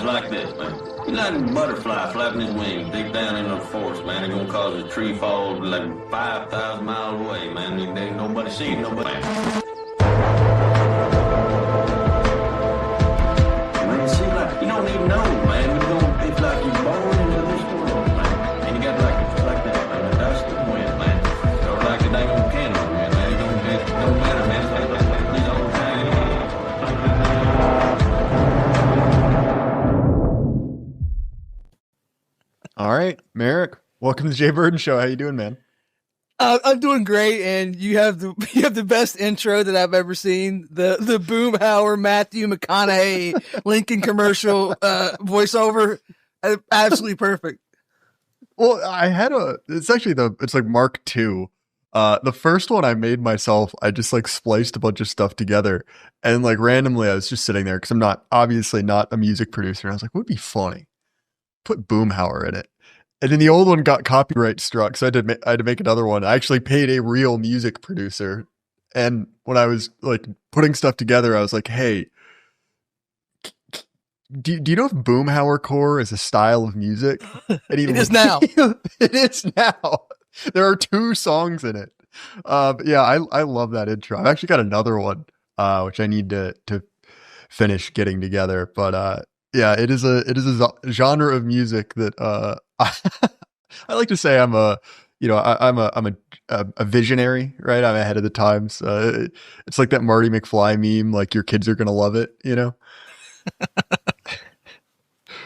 It's like this, man. You like a butterfly flapping his wings deep down in the forest, man. It's gonna cause a tree fall like 5,000 miles away, man. There ain't nobody seeing nobody. Man, see, like, you don't even know, man. It's like you're born into this world, man. And you got like that, man. The dust and wind, man. Or like the dang old candle, man. It don't matter, man. It's like these old time. All right, Maarek, welcome to the Jay Burden Show. How you doing, man? I'm doing great, and you have the best intro that I've ever seen. The Boomhauer Matthew McConaughey Lincoln commercial voiceover, absolutely perfect. Well, it's like Mark II. The first one I made myself, I just like spliced a bunch of stuff together, and like randomly I was just sitting there because I'm obviously not a music producer. And I was like, what would be funny? Put Boomhauer in it. And then the old one got copyright struck, so I had to make another one. I actually paid a real music producer, and when I was like putting stuff together, I was like, "Hey, do you know if Boomhauer core is a style of music?" And it is now. It is now. There are 2 songs in it. Yeah, I love that intro. I've actually got another one, which I need to finish getting together, but yeah, it is a genre of music that I like to say I'm a visionary, right? I'm ahead of the times. It's like that Marty McFly meme, like your kids are gonna love it, you know.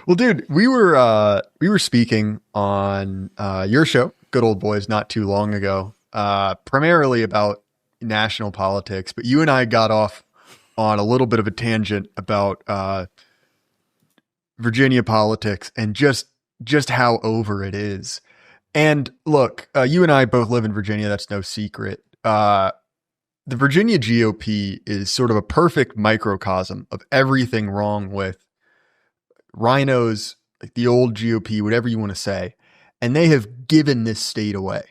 Well, dude, we were speaking on your show, Good Old Boys, not too long ago, primarily about national politics, but you and I got off on a little bit of a tangent about Virginia politics and just how over it is. And look, you and I both live in Virginia. That's no secret. The Virginia GOP is sort of a perfect microcosm of everything wrong with rhinos, like the old GOP, whatever you want to say. And they have given this state away.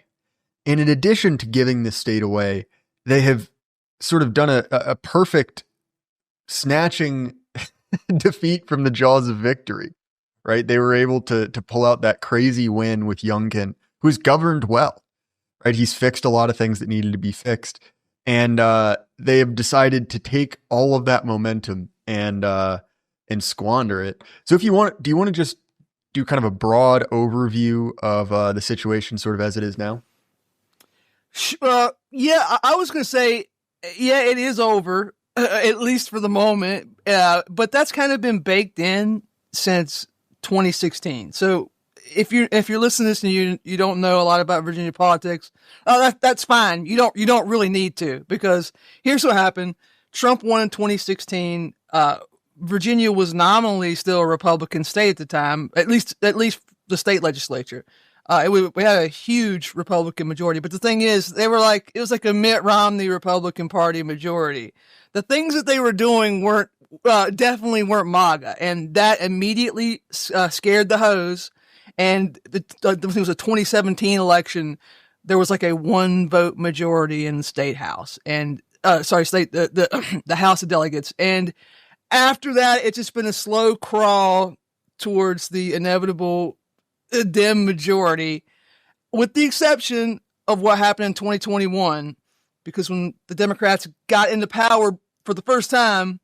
And in addition to giving this state away, they have sort of done a perfect snatching defeat from the jaws of victory, right? They were able to pull out that crazy win with Youngkin, who's governed well, right? He's fixed a lot of things that needed to be fixed. And they have decided to take all of that momentum and squander it. So do you want to just do kind of a broad overview of the situation sort of as it is now? Yeah, I was going to say, yeah, it is over. At least for the moment, but that's kind of been baked in since 2016. So if you're listening to this and you don't know a lot about Virginia politics, that's fine. You don't really need to, because here's what happened. Trump won in 2016. Virginia was nominally still a Republican state at the time, at least the state legislature. We had a huge Republican majority, but the thing is, it was like a Mitt Romney Republican Party majority. The things that they were doing definitely weren't MAGA, and that immediately scared the hose. And it was a 2017 election. There was like a 1-vote majority in the state house, and the House of Delegates. And after that, it's just been a slow crawl towards the inevitable Dem majority, with the exception of what happened in 2021, because when the Democrats got into power for the first time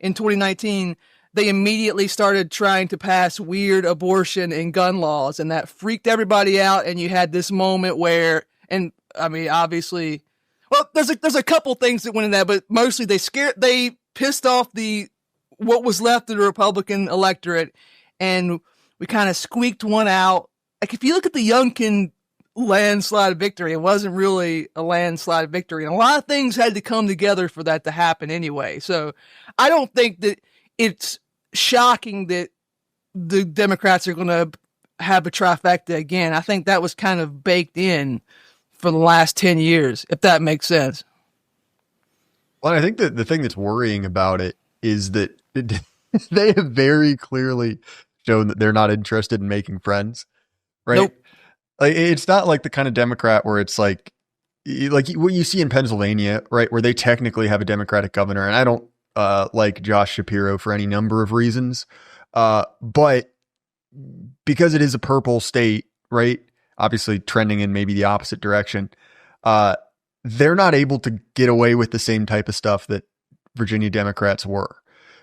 in 2019, they immediately started trying to pass weird abortion and gun laws, and that freaked everybody out. And you had this moment where, and I mean, obviously, well, there's a couple things that went in that, but mostly they pissed off what was left of the Republican electorate, and we kind of squeaked one out. Like, if you look at the Youngkin landslide victory, it wasn't really a landslide victory. And a lot of things had to come together for that to happen anyway. So I don't think that it's shocking that the Democrats are going to have a trifecta again. I think that was kind of baked in for the last 10 years, if that makes sense. Well, I think that the thing that's worrying about it is that they have very clearly shown that they're not interested in making friends, right? Nope. Like, it's not like the kind of Democrat where it's like what you see in Pennsylvania, right? Where they technically have a Democratic governor. And I don't like Josh Shapiro for any number of reasons. But because it is a purple state, right? Obviously trending in maybe the opposite direction. They're not able to get away with the same type of stuff that Virginia Democrats were.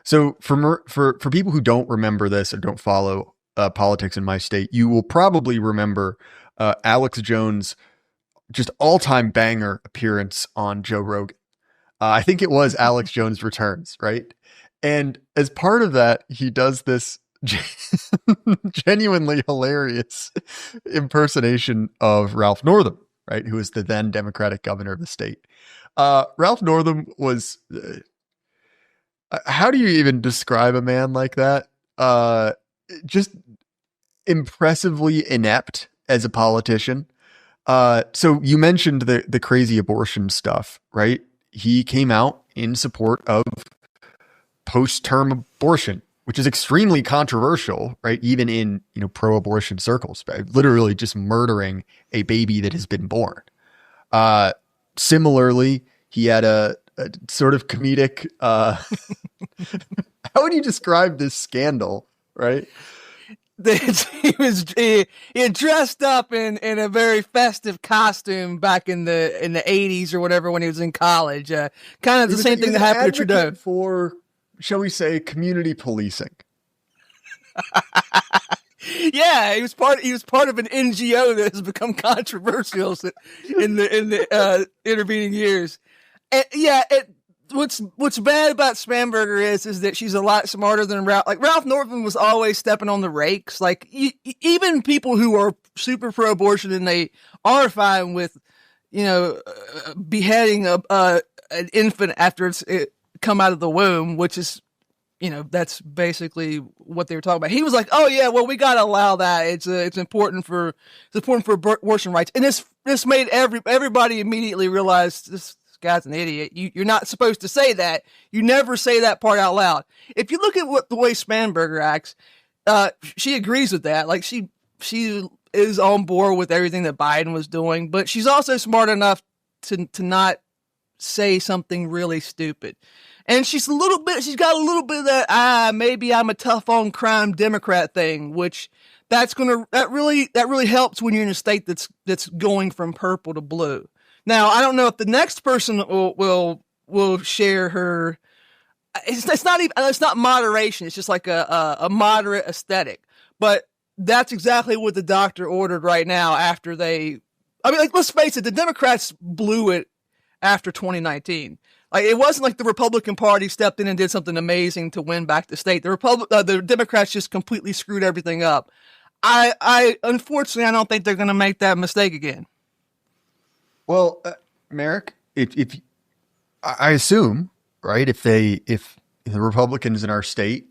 So for people who don't remember this or don't follow politics in my state, you will probably remember Alex Jones' just all-time banger appearance on Joe Rogan. I think it was Alex Jones Returns, right? And as part of that, he does this genuinely hilarious impersonation of Ralph Northam, right? Who was the then Democratic governor of the state. Ralph Northam was, how do you even describe a man like that? Just impressively inept as a politician. So you mentioned the crazy abortion stuff, right? He came out in support of post-term abortion, which is extremely controversial, right? Even in, pro-abortion circles, literally just murdering a baby that has been born. Similarly, he had a sort of comedic, how would you describe this scandal, right? He had dressed up in a very festive costume back in the 80s or whatever when he was in college. Kind of the same thing that happened to Trudeau. For, shall we say, community policing. Yeah, he was part of an NGO that has become controversial in the intervening years. And yeah, what's bad about Spanberger is that she's a lot smarter than Ralph. Like Ralph Northam was always stepping on the rakes. Like even people who are super pro-abortion and they are fine with, beheading an infant after it's come out of the womb, which is, that's basically what they were talking about. He was like, "Oh yeah, well we got to allow that. It's important for abortion rights." And this made everybody immediately realize this guy's an idiot. You're not supposed to say that. You never say that part out loud. If you look at the way Spanberger acts, she agrees with that. Like she is on board with everything that Biden was doing, but she's also smart enough to not say something really stupid. And she's got a little bit of that, maybe I'm a tough on crime Democrat thing, which that really helps when you're in a state that's going from purple to blue. Now, I don't know if the next person will share her. It's not moderation. It's just like a moderate aesthetic. But that's exactly what the doctor ordered right now after let's face it, the Democrats blew it after 2019. Like it wasn't like the Republican Party stepped in and did something amazing to win back the state. The Democrats just completely screwed everything up. Unfortunately, I don't think they're going to make that mistake again. Well, Maarek, if I assume, right, if the Republicans in our state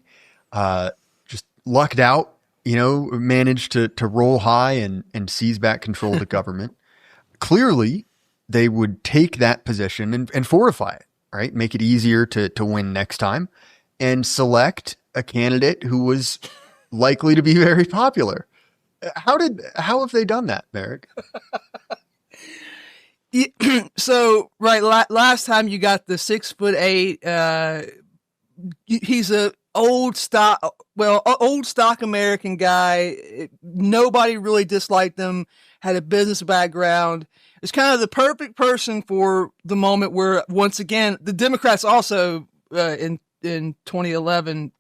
just lucked out, managed to roll high and seize back control of the government, clearly they would take that position and fortify it, right? Make it easier to win next time and select a candidate who was likely to be very popular. How have they done that, Maarek? So, right, last time you got the 6'8", he's a old stock American guy. Nobody really disliked him, had a business background. It's kind of the perfect person for the moment where, once again, the Democrats also, in 2011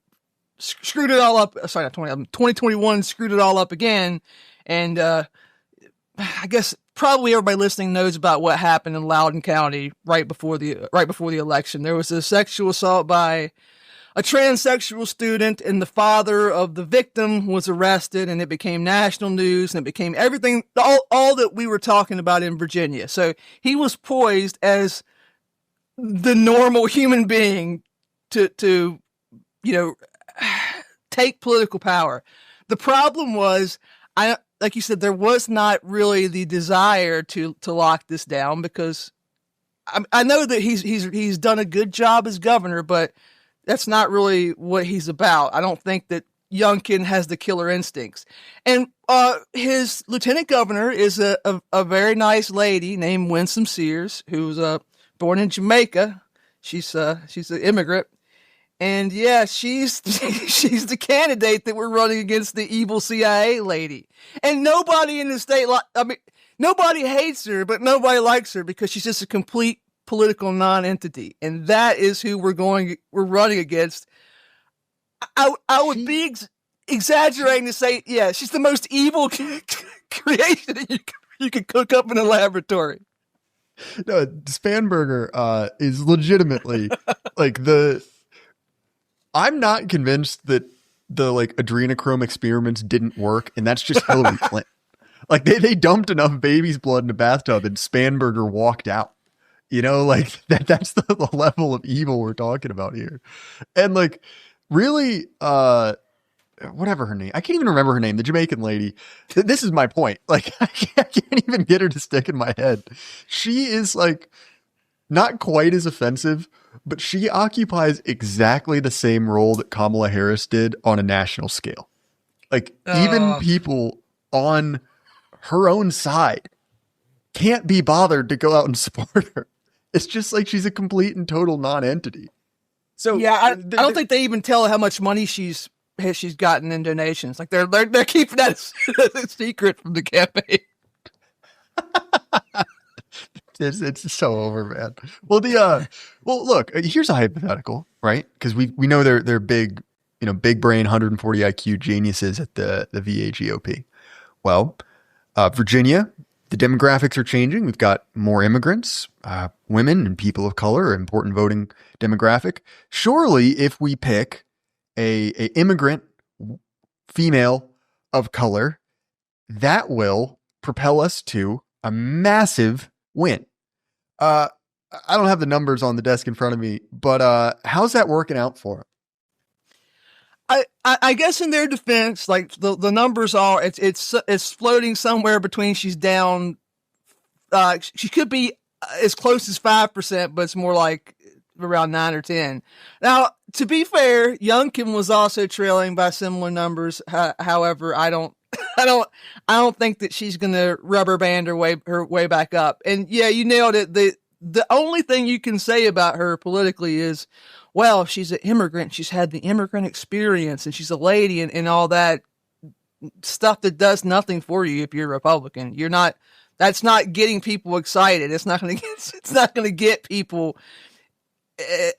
screwed it all up. Sorry, not 2011, 2021 screwed it all up again. And, I guess probably everybody listening knows about what happened in Loudoun County right before the election. There was a sexual assault by a transsexual student, and the father of the victim was arrested, and it became national news, and it became everything, all that we were talking about in Virginia. So he was poised as the normal human being to take political power. The problem was, like you said, there was not really the desire to lock this down, because I know that he's done a good job as governor, but that's not really what he's about. I don't think that Youngkin has the killer instincts. And his lieutenant governor is a very nice lady named Winsome Sears, who's born in Jamaica. She's an immigrant, And yeah, she's she's the candidate that we're running against, the evil CIA lady. And nobody in the state, nobody hates her, but nobody likes her because she's just a complete political non-entity. And that is who we're running against. I would be exaggerating to say, yeah, she's the most evil creation that you could cook up in a laboratory. No, Spanberger is legitimately like I'm not convinced that the like adrenochrome experiments didn't work, and that's just Hillary Clinton. Like they dumped enough baby's blood in a bathtub and Spanberger walked out. You know, like that's the level of evil we're talking about here. And like really whatever her name, I can't even remember her name, the Jamaican lady. This is my point. Like I can't even get her to stick in my head. She is like not quite as offensive, but she occupies exactly the same role that Kamala Harris did on a national scale. Like even people on her own side can't be bothered to go out and support her. It's just like she's a complete and total non-entity. So yeah, I don't think they even tell how much money she's gotten in donations. Like they're keeping that a secret from the campaign. It's so over, man. Well, look, here's a hypothetical, right? Because we know they're big, big brain, 140 IQ geniuses at the VA GOP. Well, Virginia, the demographics are changing. We've got more immigrants, women and people of color, important voting demographic. Surely, if we pick a immigrant female of color, that will propel us to a massive win. I don't have the numbers on the desk in front of me, but how's that working out for them? I guess in their defense, like the numbers are, it's floating somewhere between she's down. She could be as close as 5%, but it's more like around 9 or 10. Now, to be fair, Youngkin was also trailing by similar numbers. However, I don't think that she's going to rubber band her way back up. And yeah, you nailed it. The only thing you can say about her politically is, well, she's an immigrant. She's had the immigrant experience and she's a lady and all that stuff that does nothing for you if you're a Republican. That's not getting people excited. It's not going to get people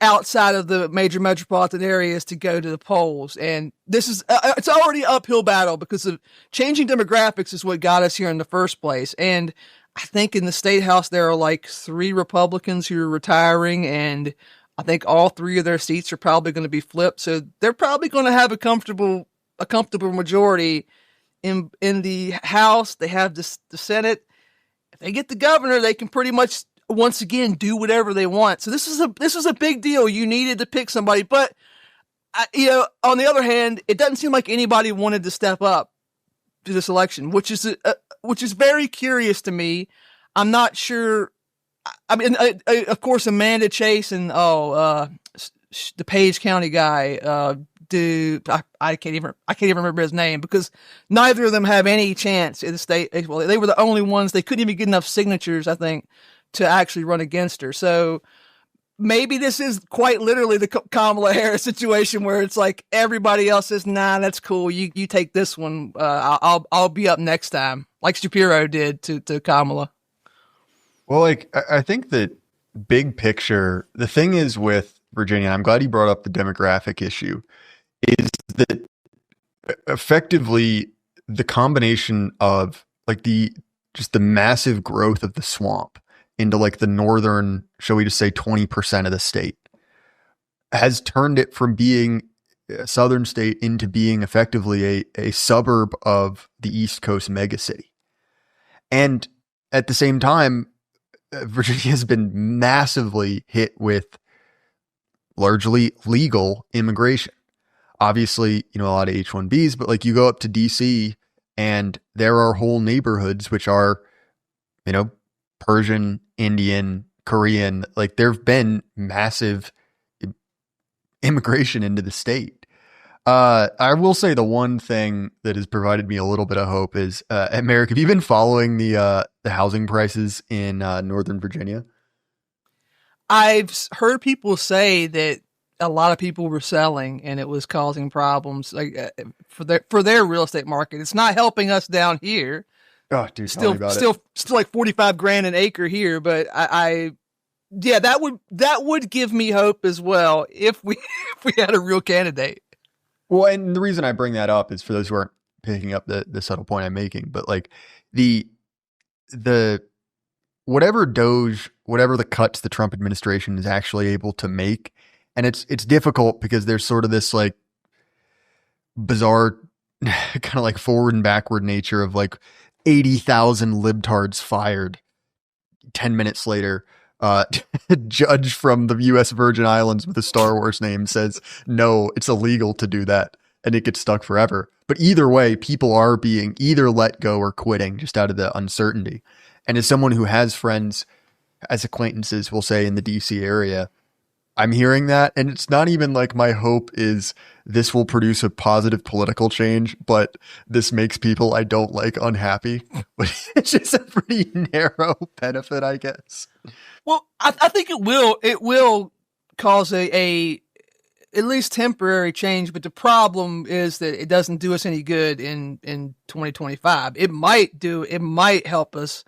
outside of the major metropolitan areas to go to the polls. And this is, it's already an uphill battle because of changing demographics is what got us here in the first place. And I think in the state house, there are like 3 Republicans who are retiring, and I think all 3 of their seats are probably going to be flipped. So they're probably going to have a comfortable majority in the House. They have the Senate. If they get the governor, they can pretty much once again do whatever they want. So this is a big deal. You needed to pick somebody, but on the other hand, it doesn't seem like anybody wanted to step up to this election, which is very curious to me. I'm not sure. I mean, of course, Amanda Chase and the Page County guy. I can't even remember his name because neither of them have any chance in the state. Well, they were the only ones. They couldn't even get enough signatures, I think, to actually run against her. So maybe this is quite literally the Kamala Harris situation where it's like everybody else says, nah, that's cool. You take this one. I'll be up next time, like Shapiro did to Kamala. Well, like, I think that big picture, the thing is with Virginia, I'm glad you brought up the demographic issue, is that effectively the combination of like the massive growth of the swamp into like the northern, shall we just say 20% of the state, has turned it from being a southern state into being effectively a suburb of the East Coast megacity. And at the same time, Virginia has been massively hit with largely legal immigration. Obviously, a lot of H-1Bs, but like you go up to DC and there are whole neighborhoods which are, Persian, Indian, Korean, like there've been massive immigration into the state. I will say the one thing that has provided me a little bit of hope is, Maarek, have you been following the housing prices in Northern Virginia? I've heard people say that a lot of people were selling, and it was causing problems for their real estate market. It's not helping us down here. Oh, dude, tell me about Still it. like 45 grand an acre here, but yeah, that would give me hope as well if we if we had a real candidate. Well, and the reason I bring that up is for those who aren't picking up the subtle point I'm making, but like the whatever the cuts the Trump administration is actually able to make, and it's difficult because there's sort of this like bizarre kind of like forward and backward nature of like 80,000 libtards fired 10 minutes later. A judge from the U.S. Virgin Islands with a Star Wars name says, no, it's illegal to do that. And it gets stuck forever. But either way, people are being either let go or quitting just out of the uncertainty. And as someone who has friends, as acquaintances, we'll say in the DC area, I'm hearing that. And it's not even like my hope is this will produce a positive political change, but this makes people I don't like unhappy. But it's just a pretty narrow benefit, I guess. Well, I think it will cause a at least temporary change, but the problem is that it doesn't do us any good in 2025. It might help us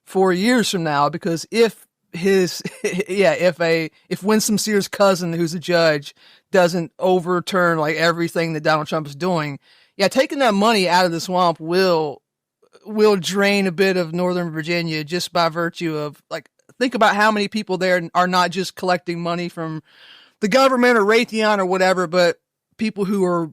4 years from now, because if Winsome Sears' cousin, who's a judge, doesn't overturn like everything that Donald Trump is doing, taking that money out of the swamp will drain a bit of Northern Virginia just by virtue of like, think about how many people there are not just collecting money from the government or Raytheon or whatever, but people who are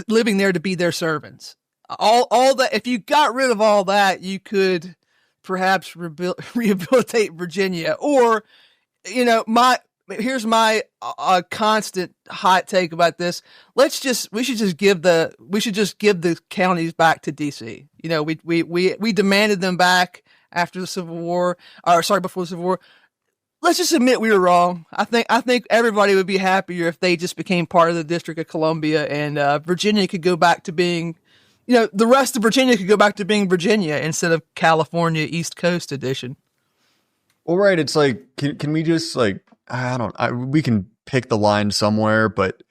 living there to be their servants. All that, if you got rid of all that, you could perhaps rehabilitate Virginia. Or, here's my constant hot take about this. We should just give the counties back to DC. We demanded them back after the Civil War, before the Civil War. Let's just admit we were wrong. I think everybody would be happier if they just became part of the District of Columbia, and Virginia could go back to being, the rest of Virginia could go back to being Virginia instead of California East Coast edition. Well, right. It's like, can we just like, we can pick the line somewhere, but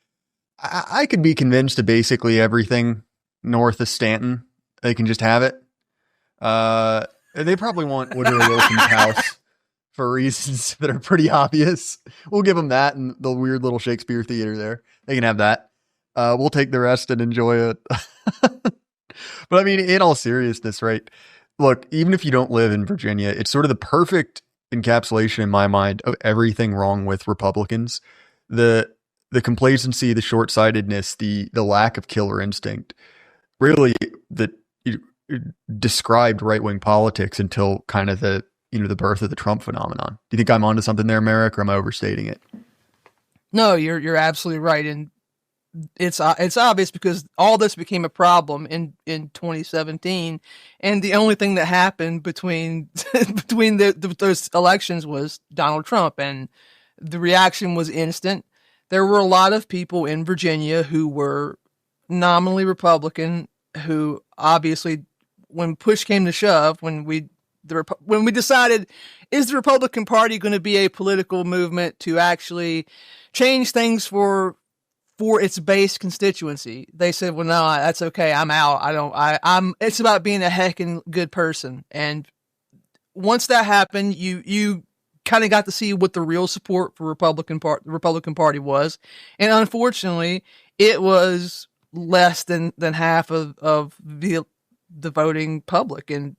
I could be convinced to basically everything north of Stanton. They can just have it. They probably want Woodrow Wilson's house for reasons that are pretty obvious. We'll give them that and the weird little Shakespeare theater there. They can have that. We'll take the rest and enjoy it. But I mean, in all seriousness, right? Look, even if you don't live in Virginia, it's sort of the perfect encapsulation in my mind of everything wrong with Republicans. The complacency, the short-sightedness, the lack of killer instinct, really that described right-wing politics until kind of the birth of the Trump phenomenon. Do you think I'm onto something there, Maarek, or am I overstating it? No, you're absolutely right. And it's obvious because all this became a problem in 2017. And the only thing that happened between those elections was Donald Trump. And the reaction was instant. There were a lot of people in Virginia who were nominally Republican, who obviously, when push came to shove, when we decided, is the Republican Party going to be a political movement to actually change things for its base constituency? They said, well, no, that's okay. I'm out. It's about being a heckin' good person. And once that happened, you kind of got to see what the real support for the Republican Party was. And unfortunately, it was less than half of the voting public. And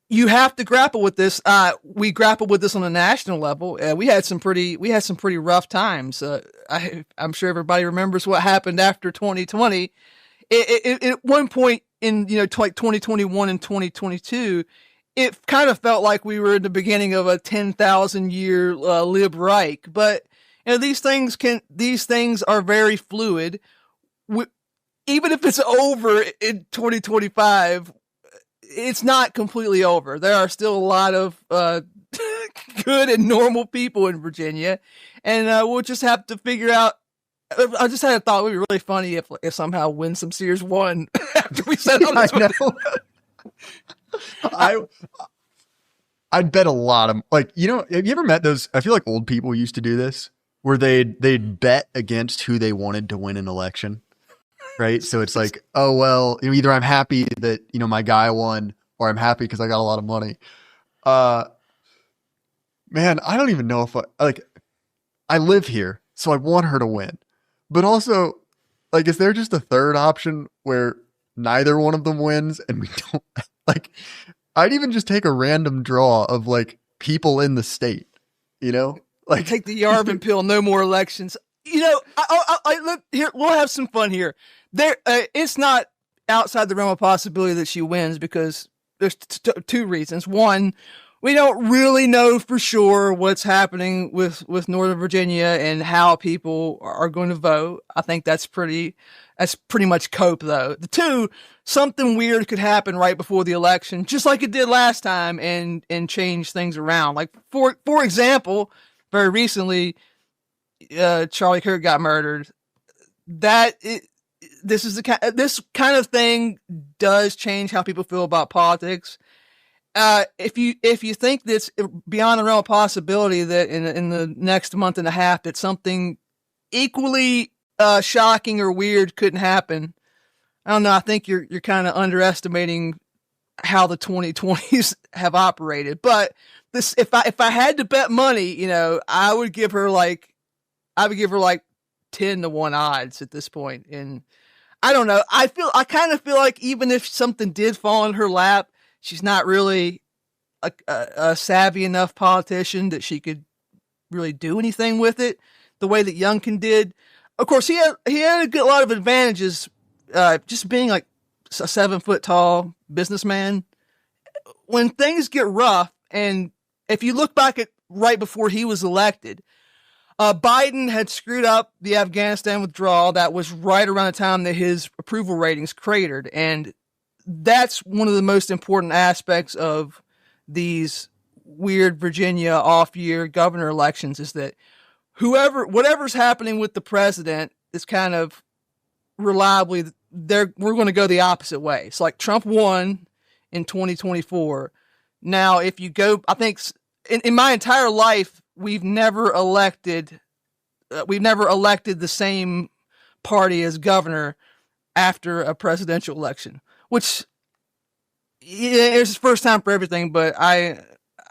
you have to grapple with this. We grappled with this on a national level. We had some pretty rough times. I'm sure everybody remembers what happened after 2020. At one point in like 2021 and 2022, it kind of felt like we were in the beginning of a 10,000 year Lib Reich. But these things are very fluid. Even if it's over in 2025. It's not completely over. There are still a lot of good and normal people in Virginia, and we'll just have to figure out. I just had a thought it would be really funny if somehow Winsome Sears won after we said all this. I'd bet a lot of have you ever met those? I feel like old people used to do this. where they'd bet against who they wanted to win an election, right? So it's like, oh well, either I'm happy that my guy won, or I'm happy because I got a lot of money. Man, I don't even know if I live here, so I want her to win, but also, like, is there just a third option where neither one of them wins and we don't like? I'd even just take a random draw of like people in the state, like take the Yarvin pill, no more elections. Look here, we'll have some fun here. It's not outside the realm of possibility that she wins because there's two reasons. One, we don't really know for sure what's happening with Northern Virginia and how people are going to vote. I think that's pretty much cope though. The two, something weird could happen right before the election, just like it did last time, and change things around. Like for example, very recently, Charlie Kirk got murdered. This kind of thing does change how people feel about politics. If you think that's beyond the realm of possibility that in the next month and a half that something equally shocking or weird couldn't happen, I don't know. I think you're kind of underestimating how the 2020s have operated. But this, if I had to bet money, I would give her like 10-1 odds at this point. And I don't know. I kind of feel like even if something did fall in her lap, she's not really a savvy enough politician that she could really do anything with it the way that Youngkin did. Of course, he had a lot of advantages, just being like a 7-foot tall businessman. When things get rough, and if you look back at right before he was elected, Biden had screwed up the Afghanistan withdrawal. That was right around the time that his approval ratings cratered, and that's one of the most important aspects of these weird Virginia off-year governor elections, is that whatever's happening with the president is kind of reliably we're going to go the opposite way. It's like Trump won in 2024. Now, if you go, I think in my entire life, we've never elected the same party as governor after a presidential election, which it's the first time for everything, but I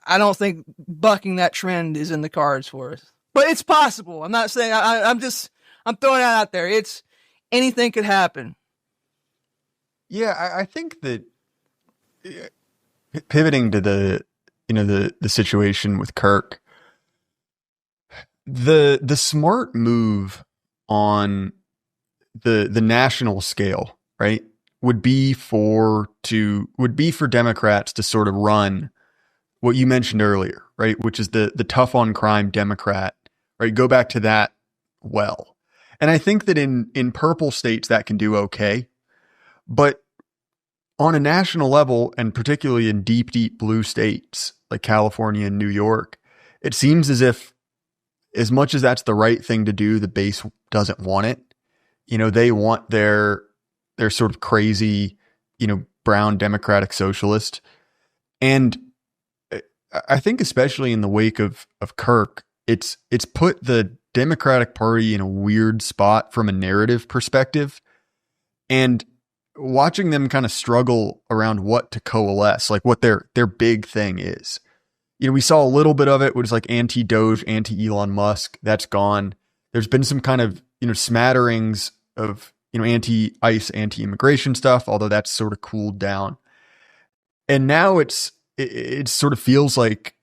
don't think bucking that trend is in the cards for us. But it's possible. I'm not saying I'm throwing it out there. It's anything could happen. Yeah, I think that pivoting to the situation with Kirk, the smart move on the national scale, right, would be for Democrats to sort of run what you mentioned earlier, right, which is the tough on crime Democrat, right? Go back to that well. And I think that in purple states that can do okay, but on a national level, and particularly in deep blue states like California and New York, it seems as much as that's the right thing to do, the base doesn't want it. They want their sort of crazy, brown democratic socialist. And I think especially in the wake of Kirk, it's put the Democratic Party in a weird spot from a narrative perspective. And watching them kind of struggle around what to coalesce, like what their big thing is. We saw a little bit of it, which is like anti-Doge, anti-Elon Musk. That's gone. There's been some kind of, smatterings of, anti-ICE, anti-immigration stuff, although that's sort of cooled down. And now it sort of feels like,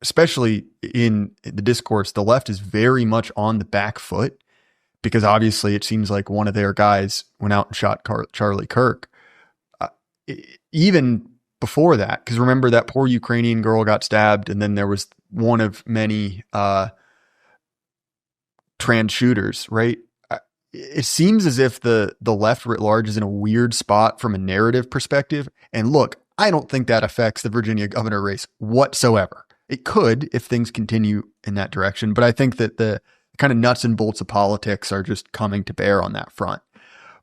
especially in the discourse, the left is very much on the back foot, because obviously it seems like one of their guys went out and shot Charlie Kirk. Even before that, because remember that poor Ukrainian girl got stabbed, and then there was one of many trans shooters, right? It seems as if the left writ large is in a weird spot from a narrative perspective. And look, I don't think that affects the Virginia governor race whatsoever. It could if things continue in that direction, but I think that the kind of nuts and bolts of politics are just coming to bear on that front.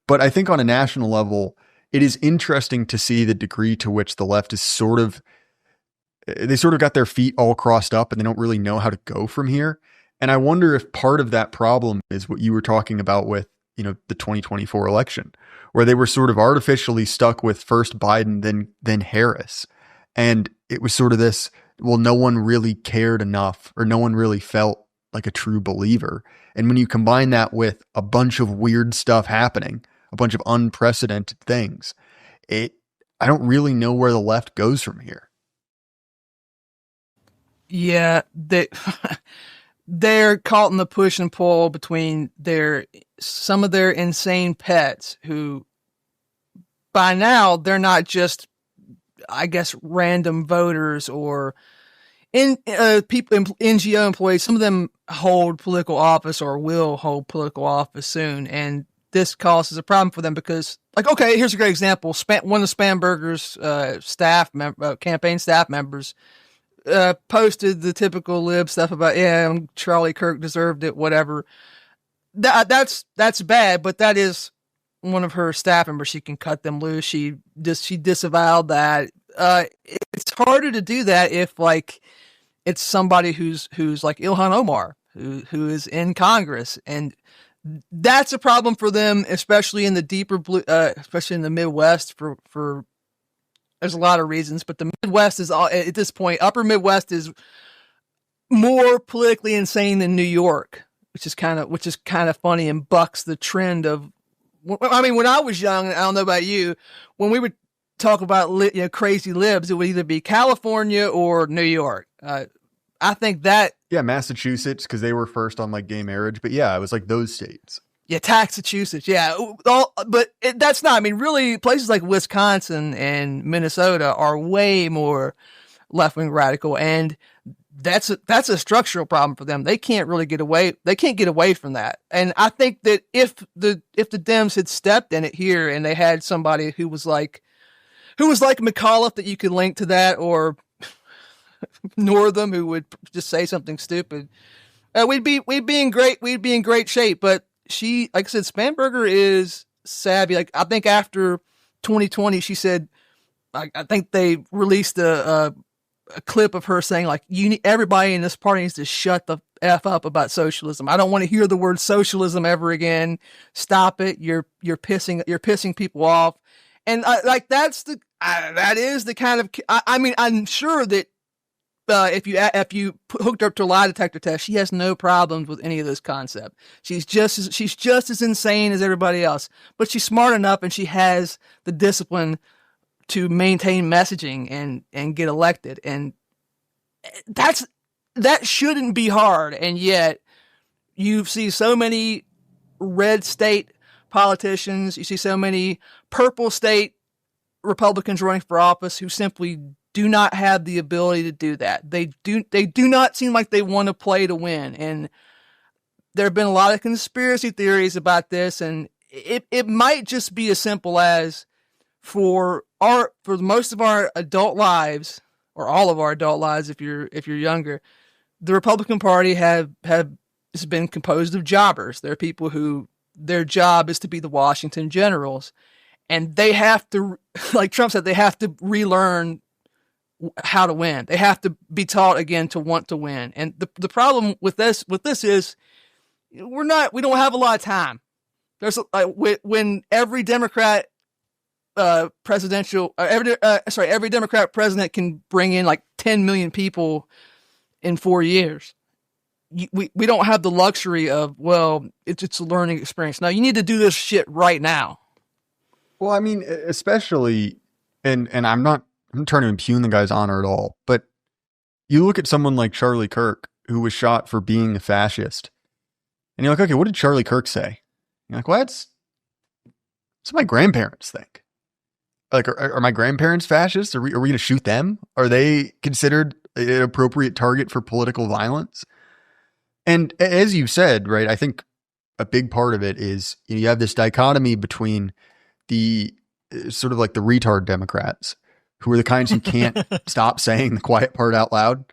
But I think on a national level, it is interesting to see the degree to which the left is they sort of got their feet all crossed up and they don't really know how to go from here. And I wonder if part of that problem is what you were talking about with, the 2024 election, where they were sort of artificially stuck with first Biden, then Harris. And it was sort of this, well, no one really cared enough, or no one really felt like a true believer. And when you combine that with a bunch of weird stuff happening, a bunch of unprecedented things, I don't really know where the left goes from here. Yeah, they're caught in the push and pull between some of their insane pets, who by now they're not just, I guess, random voters or people, NGO employees. Some of them hold political office or will hold political office soon, and this causes a problem for them because, like, okay, here's a great example. One of Spanberger's campaign staff members posted the typical lib stuff about, Charlie Kirk deserved it, whatever. That's bad, but that is one of her staff members. She can cut them loose. She disavowed that. It's harder to do that if, like, it's somebody who's like Ilhan Omar, who is in Congress, and that's a problem for them, especially in the deeper blue, especially in the Midwest. For there's a lot of reasons, but the Midwest is all, at this point, Upper Midwest is more politically insane than New York, which is kind of funny and bucks the trend of. I mean, when I was young, I don't know about you, when we would talk about crazy libs, it would either be California or New York. I think that. Yeah, Massachusetts, because they were first on like gay marriage. But yeah, it was like those states. Yeah, Massachusetts. Yeah. But that's not, I mean, really, places like Wisconsin and Minnesota are way more left-wing radical. And that's a structural problem for them. They can't really get away. They can't get away from that. And I think that if the Dems had stepped in it here and they had somebody who was like McAuliffe that you could link to that, or Northam, who would just say something stupid, we'd be in great shape. But she, like I said, Spanberger is savvy. Like, I think after 2020, she said, I think they released a clip of her saying, like, everybody in this party needs to shut the F up about socialism. I don't want to hear the word socialism ever again. Stop it. You're pissing people off. And that is the kind of, I mean, I'm sure that if you hooked her up to a lie detector test, she has no problems with any of this concept. She's just as insane as everybody else, but she's smart enough and she has the discipline to maintain messaging and get elected. And that shouldn't be hard. And yet you see so many red state politicians, you see so many purple state Republicans running for office who simply do not have the ability to do that. They do not seem like they want to play to win. And there have been a lot of conspiracy theories about this, and it might just be as simple as for most of our adult lives, or all of our adult lives if you're younger, the Republican Party has been composed of jobbers. There are people who their job is to be the Washington Generals, and they have to, like Trump said, they have to relearn how to win. They have to be taught again to want to win. And the problem with this is we don't have a lot of time. There's when every Democrat every Democrat president can bring in like 10 million people in 4 years. We don't have the luxury of, well, it's a learning experience. No, you need to do this shit right now. Well, I mean, especially, and I'm not trying to impugn the guy's honor at all, but you look at someone like Charlie Kirk, who was shot for being a fascist, and you're like, okay, what did Charlie Kirk say? You're like, well, that's what my grandparents think. Like, are my grandparents fascists? Are we going to shoot them? Are they considered an appropriate target for political violence? And as you said, right, I think a big part of it is you have this dichotomy between the sort of like the retard Democrats, who are the kinds who can't stop saying the quiet part out loud.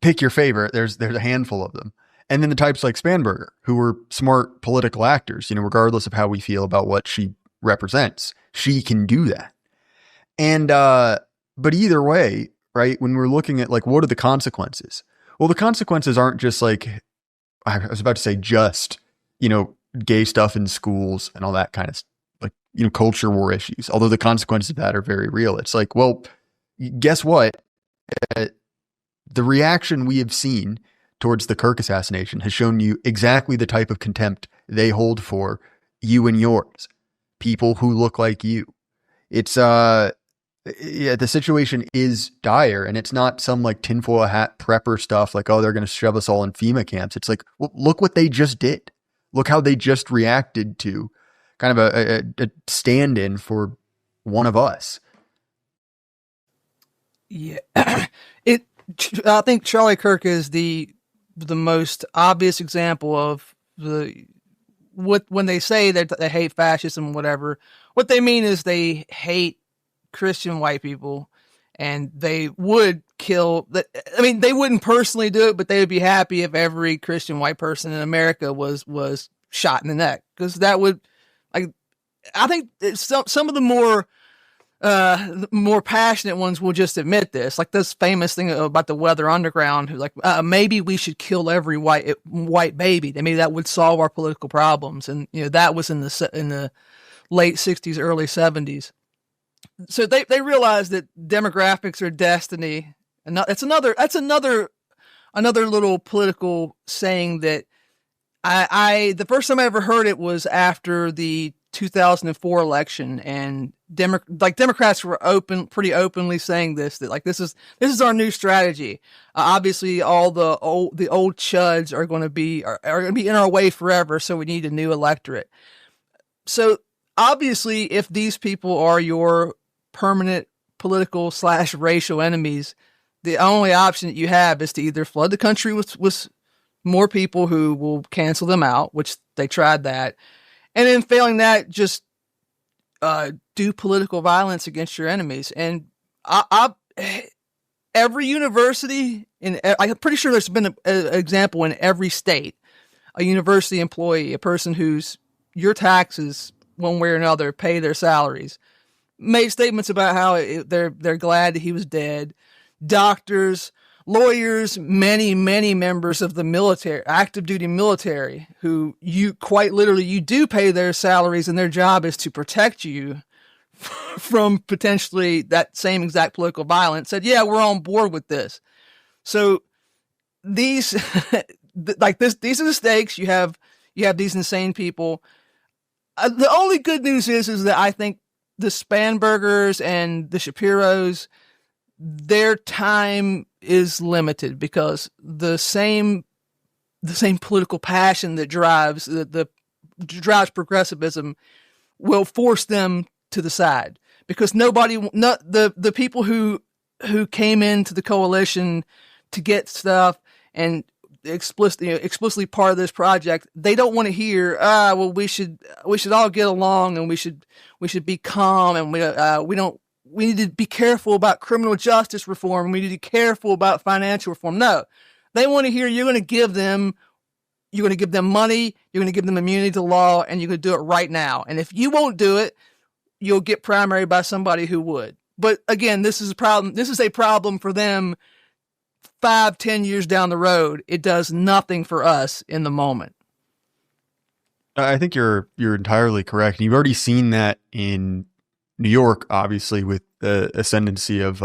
Pick your favorite. There's a handful of them. And then the types like Spanberger, who are smart political actors, regardless of how we feel about what she represents, she can do that. And, but either way, right, when we're looking at like, what are the consequences? Well, the consequences aren't just like, I was about to say just, gay stuff in schools and all that kind of like, culture war issues. Although the consequences of that are very real. It's like, well, guess what? The reaction we have seen towards the Kirk assassination has shown you exactly the type of contempt they hold for you and yours, people who look like you. It's, the situation is dire, and it's not some like tinfoil hat prepper stuff like, oh, they're going to shove us all in FEMA camps. It's like, well, look what they just did. Look how they just reacted to kind of a stand-in for one of us. Yeah. I think Charlie Kirk is the most obvious example of when they say that they hate fascism, whatever, what they mean is they hate Christian white people, and they would kill. I mean, they wouldn't personally do it, but they would be happy if every Christian white person in America was shot in the neck, because that would, like, I think some of the more passionate ones will just admit this, like this famous thing about the Weather Underground, who like, maybe we should kill every white baby. Maybe that would solve our political problems. And, that was in the late 60s, early 70s. So they realized that demographics are destiny. And that's another little political saying that the first time I ever heard it was after the 2004 election, and Democrats were pretty openly saying this, that like this is our new strategy. Obviously, all the old chuds are going to be in our way forever, so we need a new electorate. So obviously, if these people are your permanent political / racial enemies, the only option that you have is to either flood the country with more people who will cancel them out, which they tried that. And then failing that, just do political violence against your enemies. And every university, I'm pretty sure there's been an example in every state, a university employee, a person whose your taxes, one way or another, pay their salaries, made statements about how they're glad that he was dead. Doctors, lawyers, many members of the military, active duty military, who you quite literally, you do pay their salaries, and their job is to protect you from potentially that same exact political violence, said, yeah, we're on board with this. So these, these are the stakes. You have these insane people. The only good news is that I think the Spanbergers and the Shapiros, their time is limited, because the same political passion that drives progressivism will force them to the side, because the people who came into the coalition to get stuff and explicitly part of this project, they don't want to hear, well, we should all get along, and we should be calm, and we need to be careful about criminal justice reform. We need to be careful about financial reform. No, they want to hear you're going to give them money, you're going to give them immunity to law, and you're going to do it right now. And if you won't do it, you'll get primaried by somebody who would. But again, this is a problem. This is a problem for them 5-10 years down the road. It does nothing for us in the moment. I think you're entirely correct. You've already seen that in New York, obviously, with the ascendancy of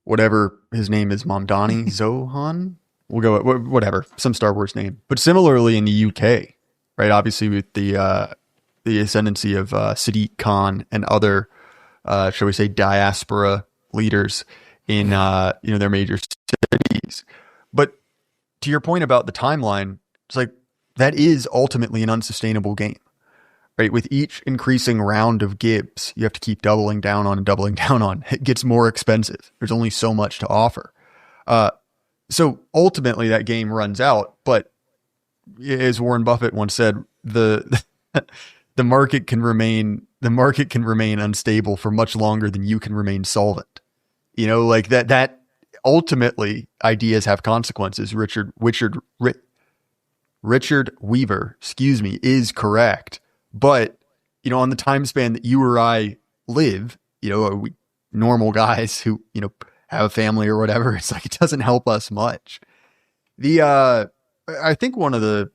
whatever his name is, Mamdani Zohan. We'll go whatever, some Star Wars name. But similarly in the UK, right? Obviously with the ascendancy of Sadiq Khan and other, shall we say, diaspora leaders in their major cities. But to your point about the timeline, it's like that is ultimately an unsustainable game. Right, with each increasing round of Gibbs, you have to keep doubling down on. It gets more expensive. There's only so much to offer. So ultimately, that game runs out. But as Warren Buffett once said, the market can remain unstable for much longer than you can remain solvent. Like that. Ultimately, ideas have consequences. Richard Weaver, is correct. But, on the time span that you or I live, we normal guys who, have a family or whatever. It's like, it doesn't help us much. I think one of the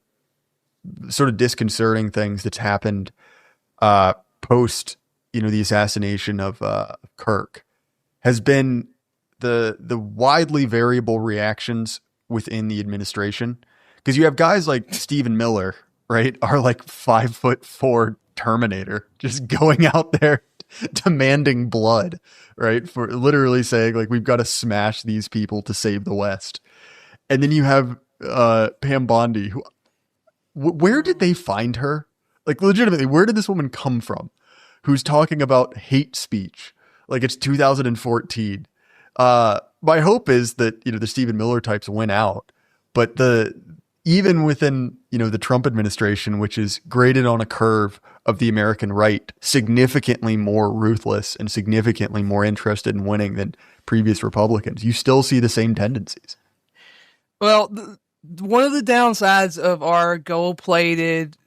sort of disconcerting things that's happened post, the assassination of Kirk has been the widely variable reactions within the administration. Because you have guys like Stephen Miller, right, are like 5'4" Terminator, just going out there demanding blood, right, for literally saying like, we've got to smash these people to save the West. And then you have Pam Bondi, who, where did they find her? Like, legitimately, where did this woman come from? Who's talking about hate speech like it's 2014. My hope is that, the Stephen Miller types win out, but even within, the Trump administration, which is graded on a curve of the American right, significantly more ruthless and significantly more interested in winning than previous Republicans, you still see the same tendencies. Well, one of the downsides of our gold-plated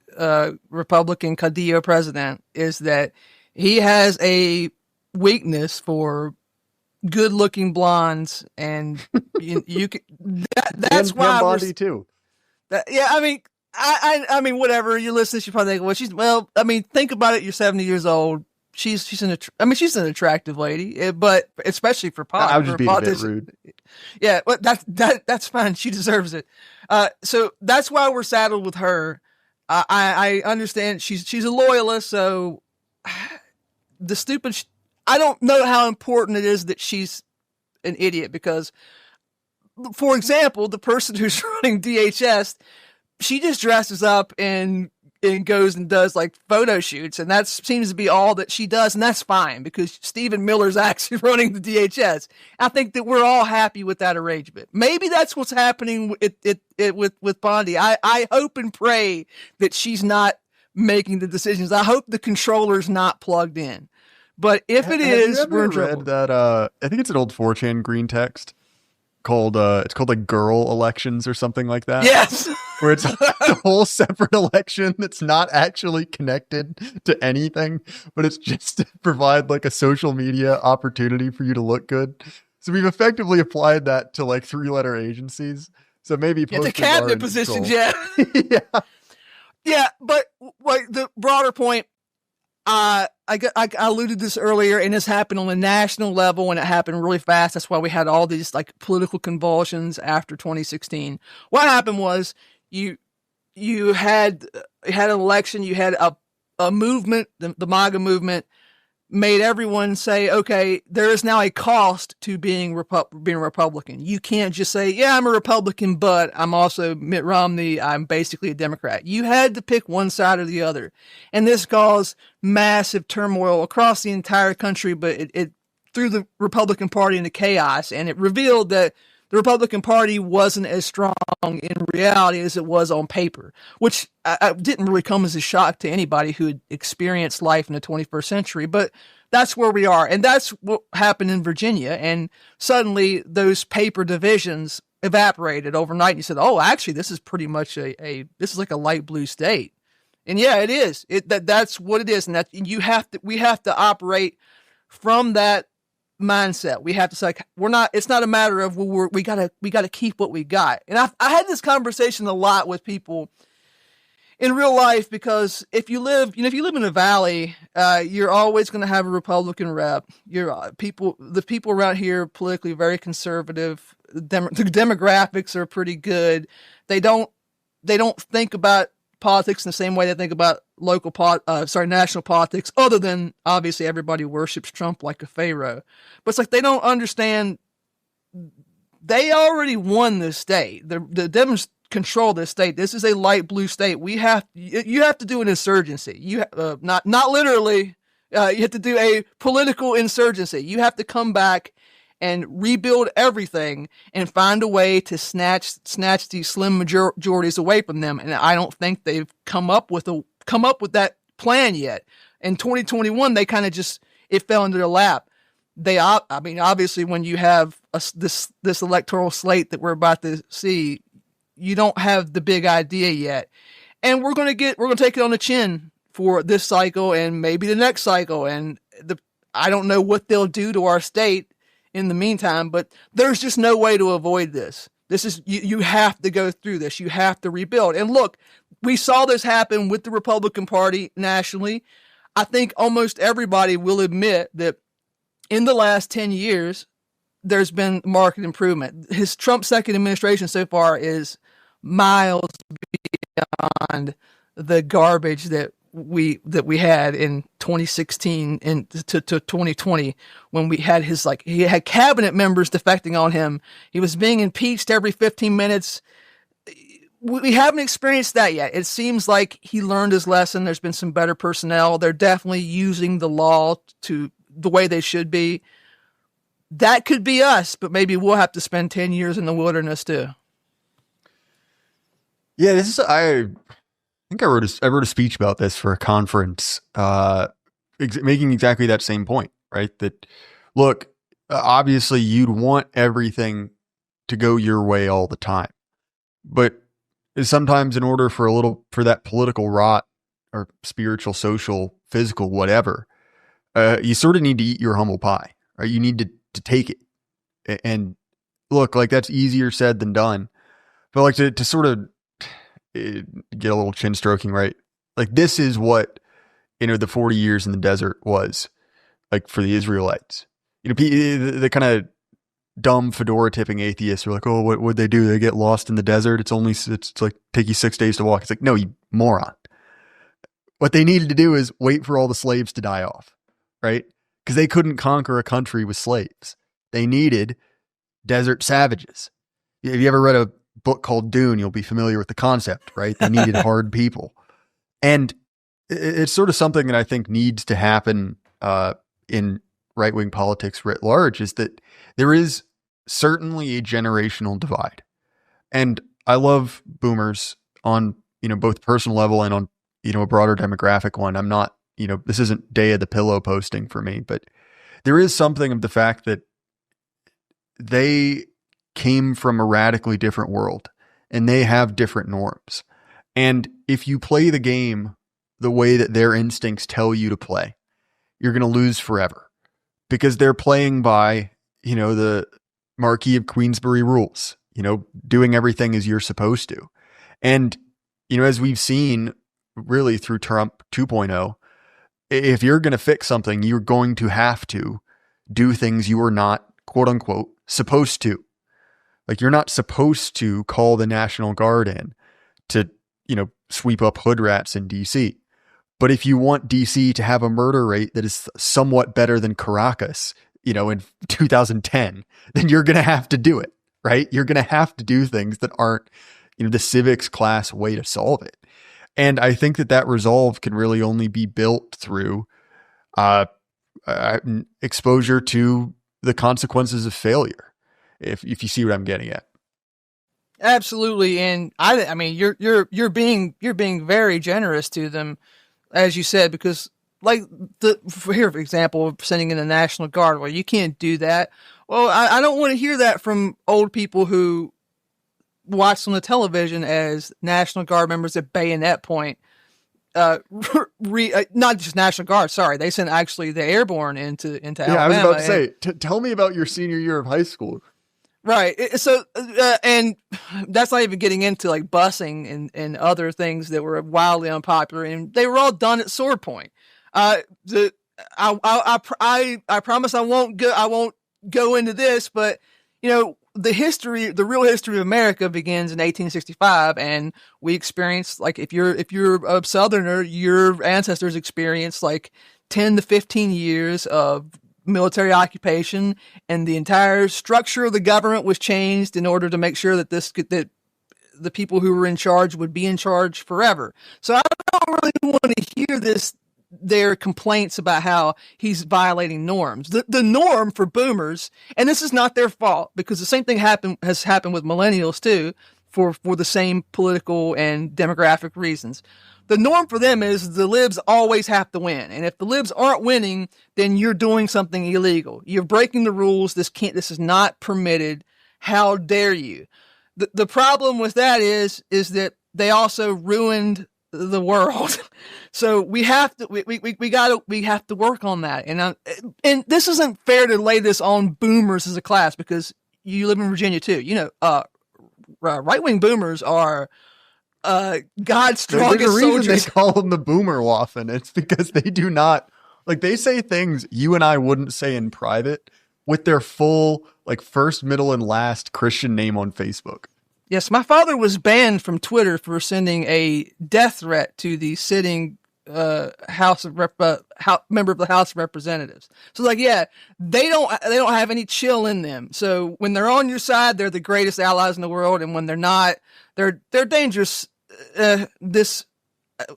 Republican Cadillo president is that he has a weakness for good-looking blondes, and you can, that's and why Bondi too. I mean, whatever you listen, you probably think, think about it. You're 70 years old. She's an attractive lady, but especially for politics. I was just being a bit rude. Yeah, but that's fine. She deserves it. So that's why we're saddled with her. I understand she's a loyalist, so I don't know how important it is that she's an idiot, because, for example, the person who's running DHS, she just dresses up and goes and does like photo shoots, and that seems to be all that she does, and that's fine because Stephen Miller's actually running the DHS. I think that we're all happy with that arrangement. Maybe that's what's happening with Bondi. I hope and pray that she's not making the decisions. I hope the controller's not plugged in. But if it is, we're in trouble. That I think it's an old 4chan green text called it's called like girl elections or something like that. Yes. Where it's a whole separate election that's not actually connected to anything, but it's just to provide like a social media opportunity for you to look good. So we've effectively applied that to like 3-letter agencies. So maybe the cabinet positions, yeah. Yeah. Yeah, but like the broader point, I alluded to this earlier, and this happened on the national level, and it happened really fast. That's why we had all these like political convulsions after 2016. What happened was you had an election, you had a movement, the MAGA movement, made everyone say, okay, there is now a cost to being a Republican. You can't just say, yeah, I'm a Republican, but I'm also Mitt Romney. I'm basically a Democrat. You had to pick one side or the other. And this caused massive turmoil across the entire country, but it threw the Republican Party into chaos, and it revealed that the Republican Party wasn't as strong in reality as it was on paper, which didn't really come as a shock to anybody who had experienced life in the 21st century. But that's where we are. And that's what happened in Virginia. And suddenly those paper divisions evaporated overnight. And you said, oh, actually, this is pretty much this is like a light blue state. And yeah, it is. That's what it is. And that we have to operate from that mindset. We have to say, it's not a matter of, we gotta keep what we got. And I had this conversation a lot with people in real life, because if you live in a valley, you're always going to have a Republican rep. The people around here are politically very conservative. The demographics are pretty good. They don't think about politics in the same way they think about national politics, other than obviously everybody worships Trump like a pharaoh. But it's like they don't understand they already won this state. The Democrats control this state. This is a light blue state. You have to do an insurgency. Not literally. You have to do a political insurgency. You have to come back and rebuild everything and find a way to snatch these slim majorities away from them. And I don't think they've come up with that plan yet. In 2021, they kind of it fell into their lap. Obviously, when you have this electoral slate that we're about to see, you don't have the big idea yet. And we're going to take it on the chin for this cycle and maybe the next cycle. And I don't know what they'll do to our state in the meantime, but there's just no way to avoid this. This is, you have to go through this. You have to rebuild. And look, we saw this happen with the Republican Party nationally. I think almost everybody will admit that in the last 10 years, there's been marked improvement. His Trump second administration so far is miles beyond the garbage that we had in 2016 and to 2020, when we had he had cabinet members defecting on him. He was being impeached every 15 minutes. We haven't experienced that yet. It seems like he learned his lesson. There's been some better personnel. They're definitely using the law to the way they should be. That could be us, but maybe we'll have to spend 10 years in the wilderness too. Yeah, I think I wrote a speech about this for a conference, making exactly that same point, right? That, look, obviously you'd want everything to go your way all the time, but sometimes in order for that political rot or spiritual, social, physical, whatever, you sort of need to eat your humble pie, right? You need to take it. And look, like, that's easier said than done, but like to sort of get a little chin stroking, right? Like, this is what, the 40 years in the desert was like for the Israelites. The kind of dumb fedora tipping atheists are like, oh, what would they do? They get lost in the desert. It's like take you 6 days to walk. It's like, no, you moron. What they needed to do is wait for all the slaves to die off, right? Because they couldn't conquer a country with slaves. They needed desert savages. Have you ever read a book called Dune? You'll be familiar with the concept, right? They needed hard people. And it's sort of something that I think needs to happen in right-wing politics writ large, is that there is certainly a generational divide. And I love boomers on, both personal level and on, a broader demographic one. I'm not, this isn't day of the pillow posting for me, but there is something of the fact that they came from a radically different world and they have different norms. And if you play the game the way that their instincts tell you to play, you're going to lose forever, because they're playing by, the Marquis of Queensberry rules, doing everything as you're supposed to. And, as we've seen really through Trump 2.0, if you're going to fix something, you're going to have to do things you are not, quote unquote, supposed to. Like, you're not supposed to call the National Guard in to, sweep up hood rats in DC. But if you want DC to have a murder rate that is somewhat better than Caracas, in 2010, then you're going to have to do it, right? You're going to have to do things that aren't, the civics class way to solve it. And I think that resolve can really only be built through exposure to the consequences of failure. If you see what I'm getting at. Absolutely. And I mean, you're being very generous to them, as you said, because like for example, sending in the National Guard, well, you can't do that. Well, I don't want to hear that from old people who watch on the television as National Guard members at bayonet point. Not just National Guard. Sorry, they sent actually the airborne into Alabama. I was about to say, tell me about your senior year of high school. Right. So, and that's not even getting into like busing and other things that were wildly unpopular, and they were all done at sword point. I promise I won't go into this, but the real history of America begins in 1865, and we experienced, like, if you're a Southerner, your ancestors experienced like 10 to 15 years of military occupation, and the entire structure of the government was changed in order to make sure that that the people who were in charge would be in charge forever. So I don't really want to hear their complaints about how he's violating norms. The norm for boomers, and this is not their fault, because the same thing has happened with millennials too, for the same political and demographic reasons. The norm for them is the libs always have to win. And if the libs aren't winning, then you're doing something illegal. You're breaking the rules. This is not permitted. How dare you? The problem with that is that they also ruined the world. So we have to we have to work on that. And this isn't fair to lay this on boomers as a class, because you live in Virginia too. Right-wing boomers are God's strongest There's a reason soldiers. they call them the boomer waffen. It's because they do not, like, they say things you and I wouldn't say in private with their full, like, first, middle, and last Christian name on Facebook. Yes, my father was banned from Twitter for sending a death threat to the sitting member of the House of Representatives. So, like, yeah, they don't have any chill in them. So when they're on your side, they're the greatest allies in the world, and when they're not, they're dangerous. This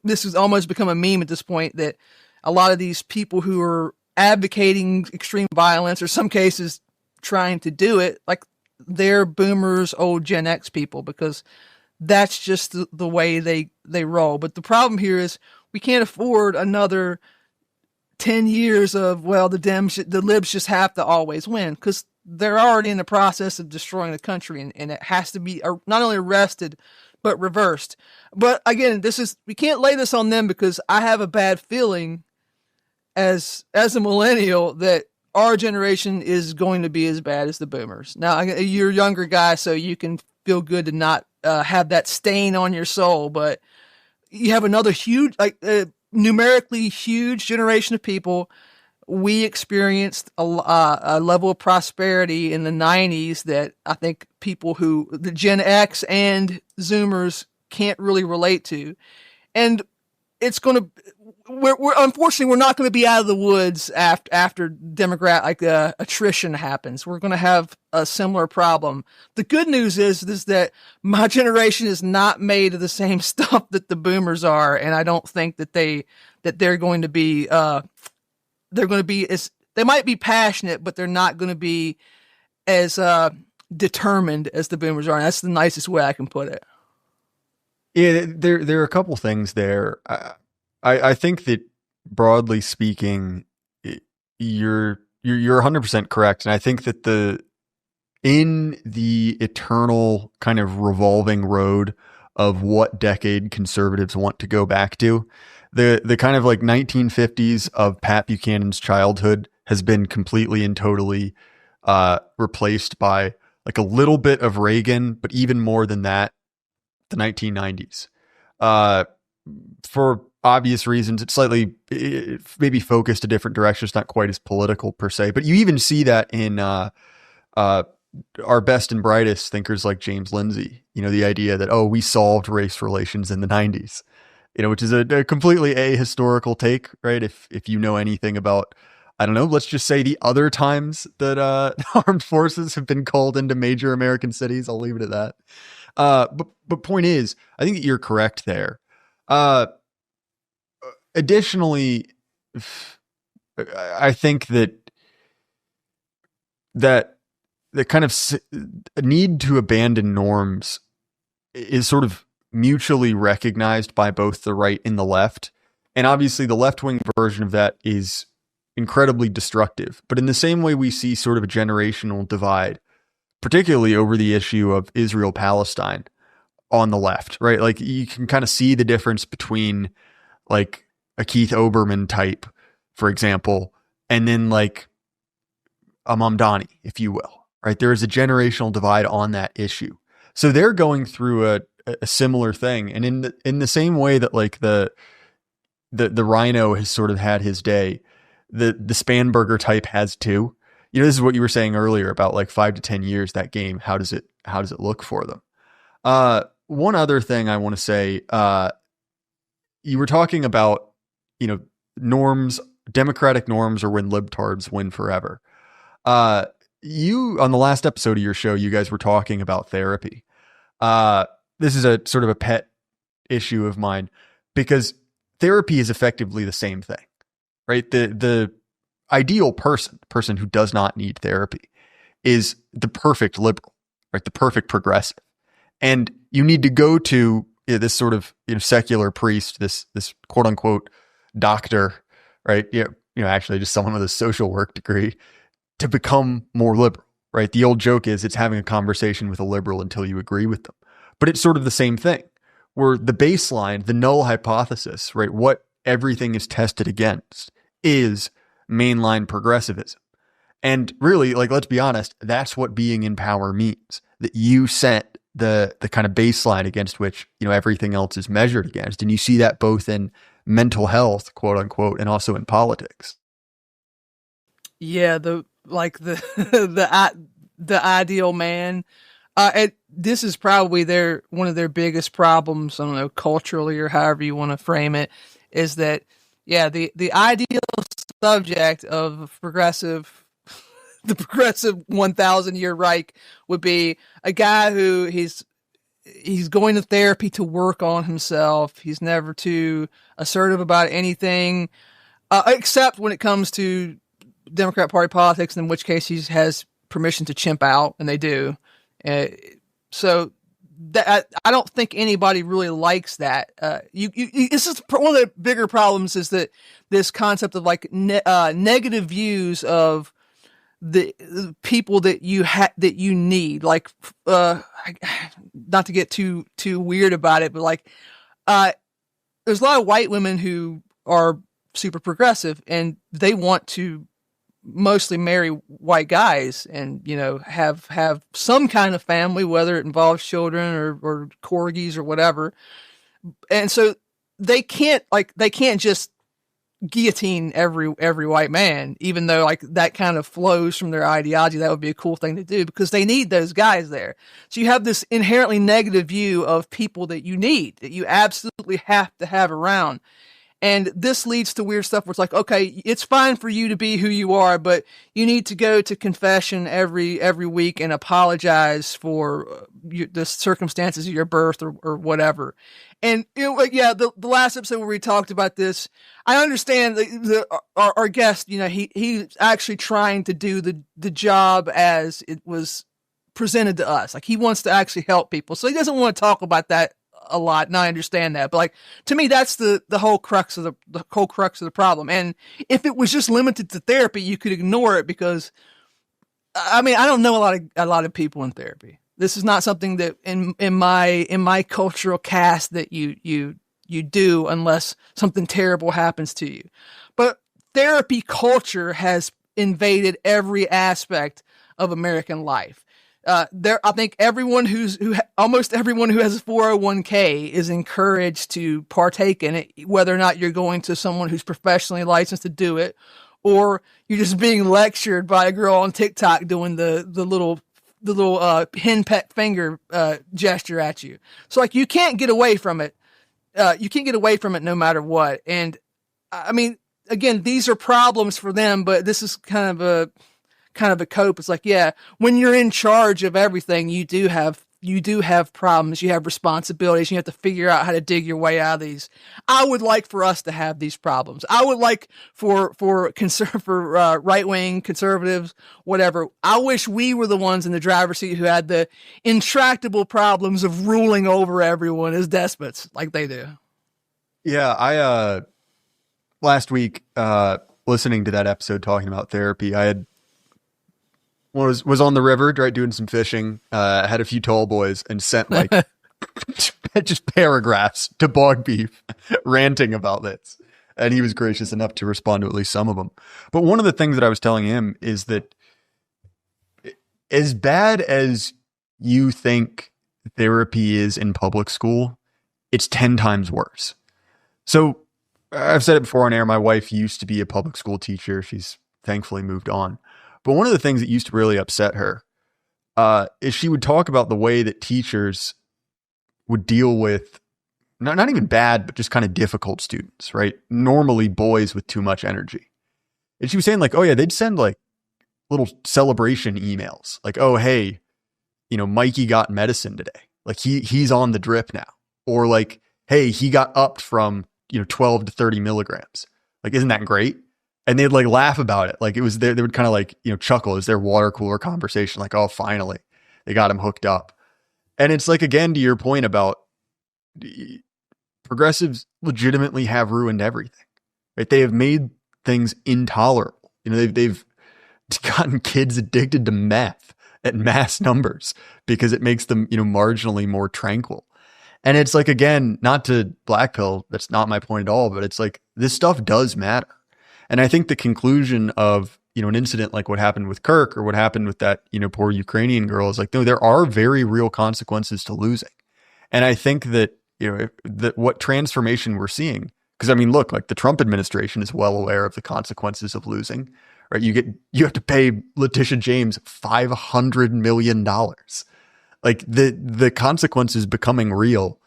has almost become a meme at this point, that a lot of these people who are advocating extreme violence, or some cases trying to do it, like, they're boomers, old Gen X people, because that's just the way they roll. But the problem here is we can't afford another 10 years of, well, the libs just have to always win, because they're already in the process of destroying the country, and it has to be not only arrested, but reversed. But again, we can't lay this on them, because I have a bad feeling as a millennial that our generation is going to be as bad as the boomers. Now, you're a younger guy, so you can feel good to not have that stain on your soul, but you have another huge, numerically huge generation of people. We experienced a level of prosperity in the 90s that I think the Gen X and Zoomers can't really relate to. And it's going to, unfortunately, we're not going to be out of the woods after demographic attrition happens. We're going to have a similar problem. The good news is that my generation is not made of the same stuff that the boomers are, and I don't think that they're going to be they might be passionate, but they're not going to be as determined as the boomers are. And that's the nicest way I can put it. Yeah, there are a couple things there. I think that, broadly speaking, you're 100% correct, and I think that in the eternal kind of revolving road of what decade conservatives want to go back to, the kind of like 1950s of Pat Buchanan's childhood has been completely and totally replaced by like a little bit of Reagan, but even more than that, the 1990s. For obvious reasons, it's slightly maybe focused a different direction. It's not quite as political per se, but you even see that in our best and brightest thinkers like James Lindsay. The idea that, we solved race relations in the 90s, which is a completely ahistorical take, right? If you know anything about, I don't know, let's just say the other times that armed forces have been called into major American cities, I'll leave it at that. But point is, I think that you're correct there. Additionally, I think that the kind of need to abandon norms is sort of mutually recognized by both the right and the left. And obviously the left-wing version of that is incredibly destructive. But in the same way we see sort of a generational divide, particularly over the issue of Israel-Palestine on the left, right? Like, you can kind of see the difference between like a Keith Olbermann type, for example, and then like a Mamdani, if you will, right? There is a generational divide on that issue. So they're going through a similar thing. And in the same way that like the Rhino has sort of had his day, the Spanberger type has too. This is what you were saying earlier about like 5 to 10 years, that game. How does it look for them? One other thing I want to say, you were talking about, norms, democratic norms, or when libtards win forever. You, on the last episode of your show, you guys were talking about therapy. This is a sort of a pet issue of mine, because therapy is effectively the same thing, right? The ideal person who does not need therapy is the perfect liberal, right? The perfect progressive. And you need to go to this sort of secular priest, this quote unquote doctor, right? Actually just someone with a social work degree, to become more liberal, right? The old joke is it's having a conversation with a liberal until you agree with them. But it's sort of the same thing, where the baseline, the null hypothesis, right, what everything is tested against is mainline progressivism. And really, like, let's be honest, that's what being in power means, that you set the kind of baseline against which, everything else is measured against. And you see that both in mental health, quote unquote, and also in politics. Yeah. The ideal man. This is probably one of their biggest problems. I don't know, culturally or however you want to frame it, is that, the ideal subject of the progressive 1,000-year Reich would be a guy who he's going to therapy to work on himself. He's never too assertive about anything, except when it comes to Democrat Party politics, in which case he has permission to chimp out, and they do. So that I don't think anybody really likes that. This is one of the bigger problems, is that this concept of like negative views of the people that you need, like, not to get too weird about it, but like, there's a lot of white women who are super progressive, and they want to mostly marry white guys and, have some kind of family, whether it involves children or corgis or whatever. And so they can't just guillotine every white man, even though like that kind of flows from their ideology. That would be a cool thing to do, because they need those guys there. So you have this inherently negative view of people that you absolutely have to have around. And this leads to weird stuff where it's like, okay, it's fine for you to be who you are, but you need to go to confession every week and apologize for the circumstances of your birth or whatever. And the last episode where we talked about this, I understand our guest, he's actually trying to do the job as it was presented to us. Like, he wants to actually help people, so he doesn't want to talk about that a lot, and I understand that. But like, to me, that's the whole crux of the problem. And if it was just limited to therapy, you could ignore it, because I mean, I don't know a lot of people in therapy. This is not something that in my cultural cast that you do unless something terrible happens to you. But therapy culture has invaded every aspect of American life. I think almost everyone who has a 401k is encouraged to partake in it, whether or not you're going to someone who's professionally licensed to do it, or you're just being lectured by a girl on TikTok doing the little hen pet finger gesture at you. So like, you can't get away from it. You can't get away from it no matter what. And I mean, again, these are problems for them, but this is kind of a cope. It's like, when you're in charge of everything, you do have problems, you have responsibilities, you have to figure out how to dig your way out of these. I would like for us to have these problems. I would like for right-wing conservatives, whatever. I wish we were the ones in the driver's seat who had the intractable problems of ruling over everyone as despots like they do. Yeah. I, last week, listening to that episode talking about therapy, I had was on the river, right, doing some fishing, had a few tall boys, and sent like just paragraphs to Bog Beef ranting about this. And he was gracious enough to respond to at least some of them. But one of the things that I was telling him is that as bad as you think therapy is in public school, it's 10 times worse. So I've said it before on air, my wife used to be a public school teacher. She's thankfully moved on. But one of the things that used to really upset her is she would talk about the way that teachers would deal with not even bad, but just kind of difficult students, right? Normally boys with too much energy. And she was saying like, oh yeah, they'd send like little celebration emails. Like, oh, hey, Mikey got medicine today. Like he's on the drip now. Or like, hey, he got upped from, 12 to 30 milligrams. Like, isn't that great? And they'd like laugh about it. Like it was there. They would kind of like, chuckle as their water cooler conversation. Like, oh, finally they got him hooked up. And it's like, again, to your point about progressives legitimately have ruined everything, right? They have made things intolerable. They've gotten kids addicted to meth at mass numbers because it makes them, marginally more tranquil. And it's like, again, not to black pill, that's not my point at all, but it's like, this stuff does matter. And I think the conclusion of, an incident like what happened with Kirk or what happened with that, poor Ukrainian girl is like, no, there are very real consequences to losing. And I think that, that what transformation we're seeing, because I mean, look, like the Trump administration is well aware of the consequences of losing, right? You have to pay Letitia James $500 million. Like the consequences becoming real,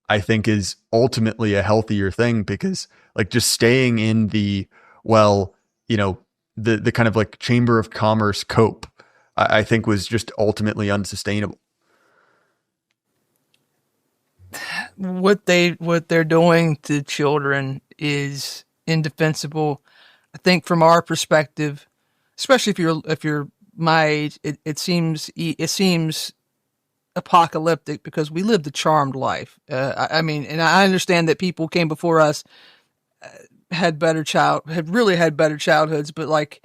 I think, is ultimately a healthier thing, because like just staying in the, the kind of like Chamber of Commerce cope, I think was just ultimately unsustainable. What they're doing to children is indefensible. I think from our perspective, especially if you're my age, it seems apocalyptic, because we lived a charmed life. I mean, and I understand that people came before us had really had better childhoods, but like,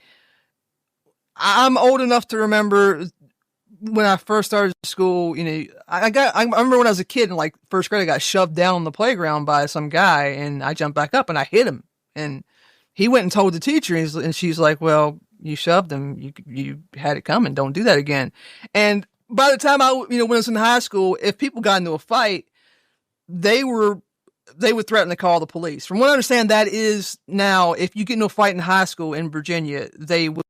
I'm old enough to remember when I first started school. I remember when I was a kid in like first grade, I got shoved down on the playground by some guy, and I jumped back up and I hit him, and he went and told the teacher, and she's like, "Well, you shoved him. You had it coming. Don't do that again." And by the time when I was in high school, if people got into a fight, they would threaten to call the police. From what I understand, that is now, if you get into a fight in high school in Virginia, they will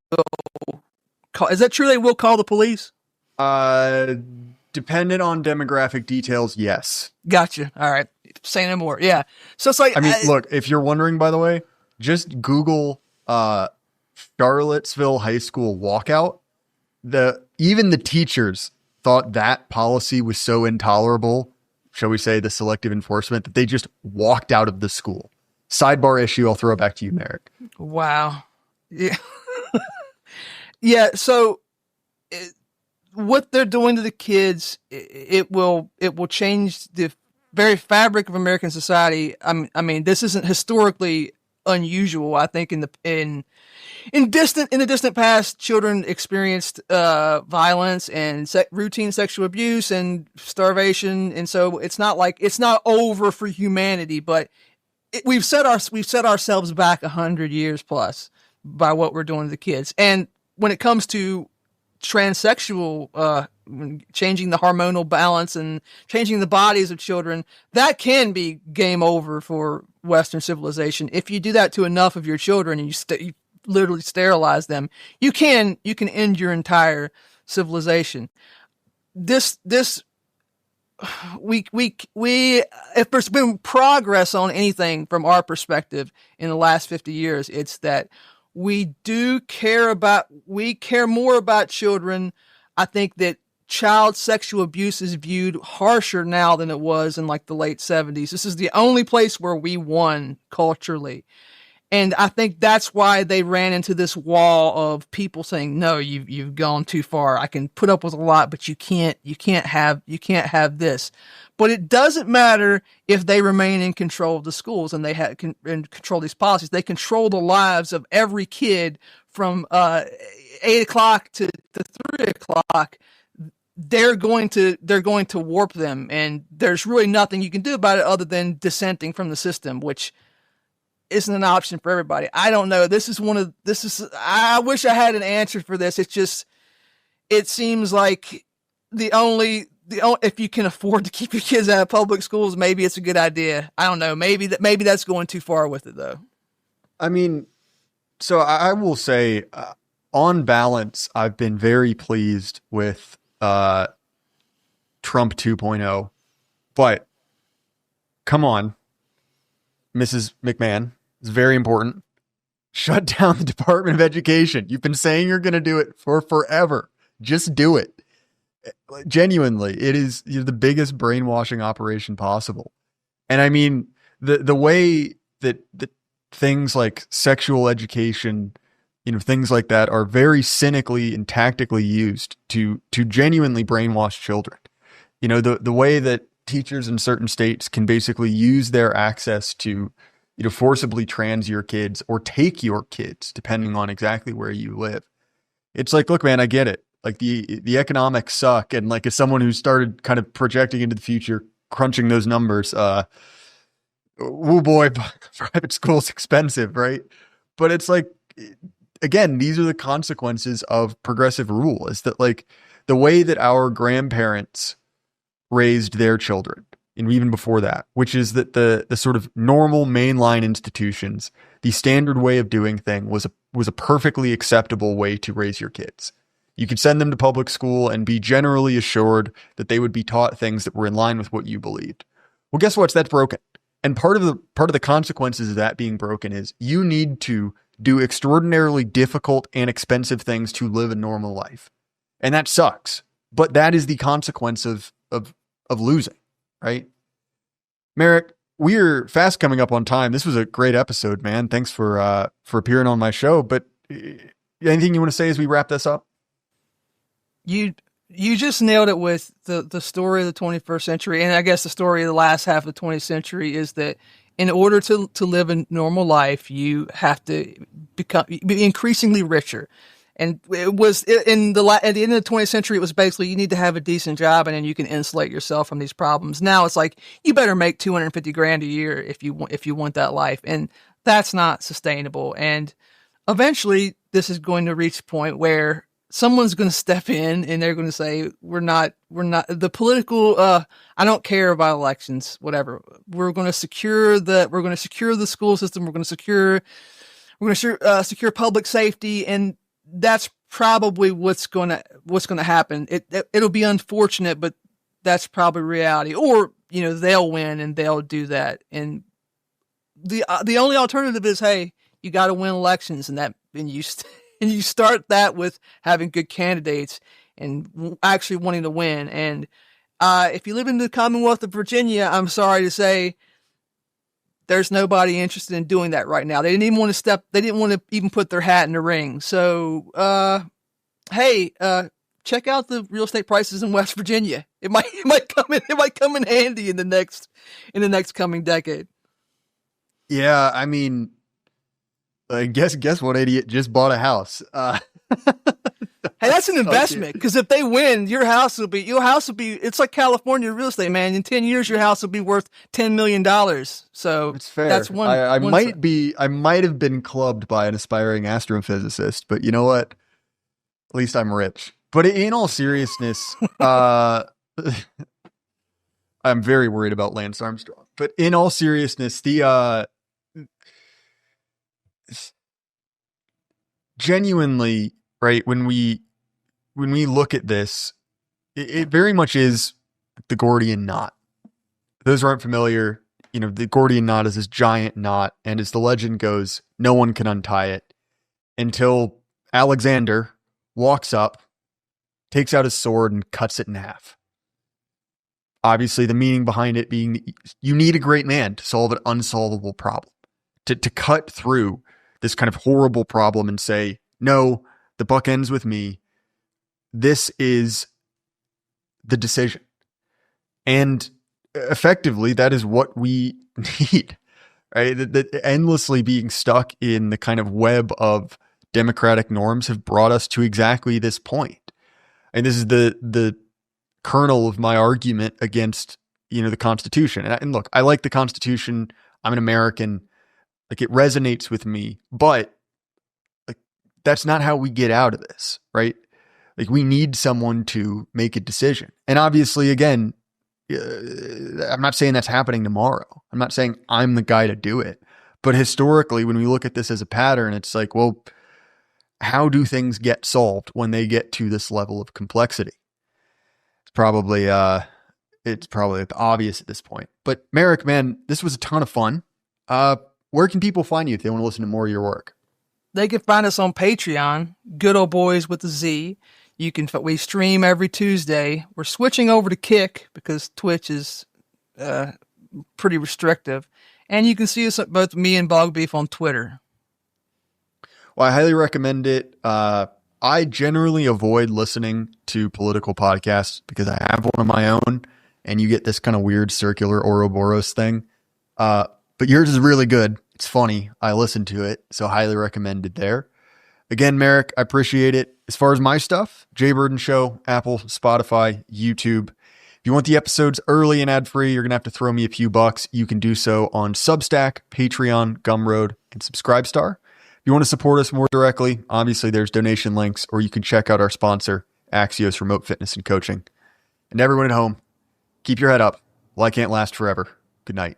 call. Is that true? They will call the police? Dependent on demographic details, yes. Gotcha. All right. Say no more. Yeah. So it's like, I mean, look, if you're wondering, by the way, just Google Charlottesville High School walkout. Even the teachers thought that policy was so intolerable, shall we say, the selective enforcement, that they just walked out of the school. Sidebar issue, I'll throw it back to you, Maarek. Wow. Yeah. Yeah. So what they're doing to the kids, it will change the very fabric of American society. I mean, this isn't historically unusual. I think in the distant past, children experienced violence and routine sexual abuse and starvation, and so it's not over for humanity. But we've set ourselves back 100 years plus by what we're doing to the kids. And when it comes to transsexual, changing the hormonal balance and changing the bodies of children, that can be game over for Western civilization. If you do that to enough of your children and you literally sterilize them, you can end your entire civilization. If there's been progress on anything from our perspective in the last 50 years, it's that we care more about children. I think that child sexual abuse is viewed harsher now than it was in like the late 70s. This is the only place where we won culturally. And I think that's why they ran into this wall of people saying, "No, you've gone too far. I can put up with a lot, but you can't have this." But it doesn't matter if they remain in control of the schools and they control these policies. They control the lives of every kid from 8 o'clock to 3 o'clock. They're going to warp them, and there's really nothing you can do about it other than dissenting from the system, which isn't an option for everybody. I don't know. I wish I had an answer for this. It seems like if you can afford to keep your kids out of public schools, maybe it's a good idea. I don't know. Maybe that's going too far with it, though. I mean, so I will say, on balance, I've been very pleased with Trump 2.0, but come on, Mrs. McMahon, it's very important. Shut down the Department of Education. You've been saying you're going to do it for forever. Just do it. Genuinely, it is the biggest brainwashing operation possible. And I mean, the way that things like sexual education, things like that are very cynically and tactically used to genuinely brainwash children. The way that teachers in certain states can basically use their access to, forcibly trans your kids or take your kids, depending on exactly where you live. It's like, look, man, I get it. Like the economics suck. And like, as someone who started kind of projecting into the future crunching those numbers. Oh boy, private school's expensive, right? But it's like, again, these are the consequences of progressive rule, is that like the way that our grandparents raised their children, and even before that, which is that the sort of normal mainline institutions, the standard way of doing thing was a perfectly acceptable way to raise your kids. You could send them to public school and be generally assured that they would be taught things that were in line with what you believed. Well, guess what? That's broken. And part of the consequences of that being broken is you need to do extraordinarily difficult and expensive things to live a normal life. And that sucks. But that is the consequence of losing, right? Maarek, we're fast coming up on time. This was a great episode, man. Thanks for appearing on my show. But anything you want to say as we wrap this up? You just nailed it with the story of the 21st century, and I guess the story of the last half of the 20th century is that in order to live a normal life, you have to be increasingly richer. And it was at the end of the 20th century, it was basically you need to have a decent job and then you can insulate yourself from these problems. Now it's like you better make $250,000 a year if you want that life, and that's not sustainable. And eventually, this is going to reach a point where someone's going to step in and they're going to say, we're not the political, I don't care about elections, whatever. We're going to secure the school system. We're going to secure public safety. And that's probably what's going to happen. It'll be unfortunate, but that's probably reality. Or, they'll win and they'll do that. And the only alternative is, hey, you got to win elections, and you start that with having good candidates and actually wanting to win. And if you live in the Commonwealth of Virginia, I'm sorry to say, there's nobody interested in doing that right now. They didn't even want to they didn't want to even put their hat in the ring. So, hey, check out the real estate prices in West Virginia. It might come in handy in the next coming decade. Yeah, I mean, guess what idiot just bought a house? Hey, that's an investment, because if they win, your house will be, it's like California real estate, man. In 10 years, your house will be worth $10 million. So it's fair. That's one. I might have been clubbed by an aspiring astrophysicist, but you know what? At least I'm rich. But in all seriousness, I'm very worried about Lance Armstrong. But in all seriousness, genuinely, right, when we look at this, it very much is the Gordian knot. Those who aren't familiar, the Gordian knot is this giant knot, and as the legend goes, no one can untie it until Alexander walks up, takes out his sword, and cuts it in half. Obviously, the meaning behind it being you need a great man to solve an unsolvable problem, to cut through this kind of horrible problem and say, no, the buck ends with me. This is the decision. And effectively, that is what we need, right? That endlessly being stuck in the kind of web of democratic norms have brought us to exactly this point. And this is the kernel of my argument against, the Constitution. And look, I like the Constitution. I'm an American. Like, it resonates with me, but like, that's not how we get out of this, right? Like, we need someone to make a decision. And obviously, again, I'm not saying that's happening tomorrow. I'm not saying I'm the guy to do it. But historically, when we look at this as a pattern, it's like, well, how do things get solved when they get to this level of complexity? It's probably obvious at this point. But Maarek, man, this was a ton of fun. Where can people find you if they want to listen to more of your work? They can find us on Patreon, Good Old Boys with a Z. We stream every Tuesday. We're switching over to Kick because Twitch is pretty restrictive. And you can see us, both me and Bog Beef, on Twitter. Well, I highly recommend it. I generally avoid listening to political podcasts because I have one of my own, and you get this kind of weird circular Ouroboros thing. But yours is really good. It's funny. I listened to it, so highly recommended there. Again, Maarek, I appreciate it. As far as my stuff, Jay Burden Show, Apple, Spotify, YouTube. If you want the episodes early and ad-free, you're going to have to throw me a few bucks. You can do so on Substack, Patreon, Gumroad, and Subscribestar. If you want to support us more directly, obviously there's donation links, or you can check out our sponsor, Axios Remote Fitness and Coaching. And everyone at home, keep your head up. Life can't last forever. Good night.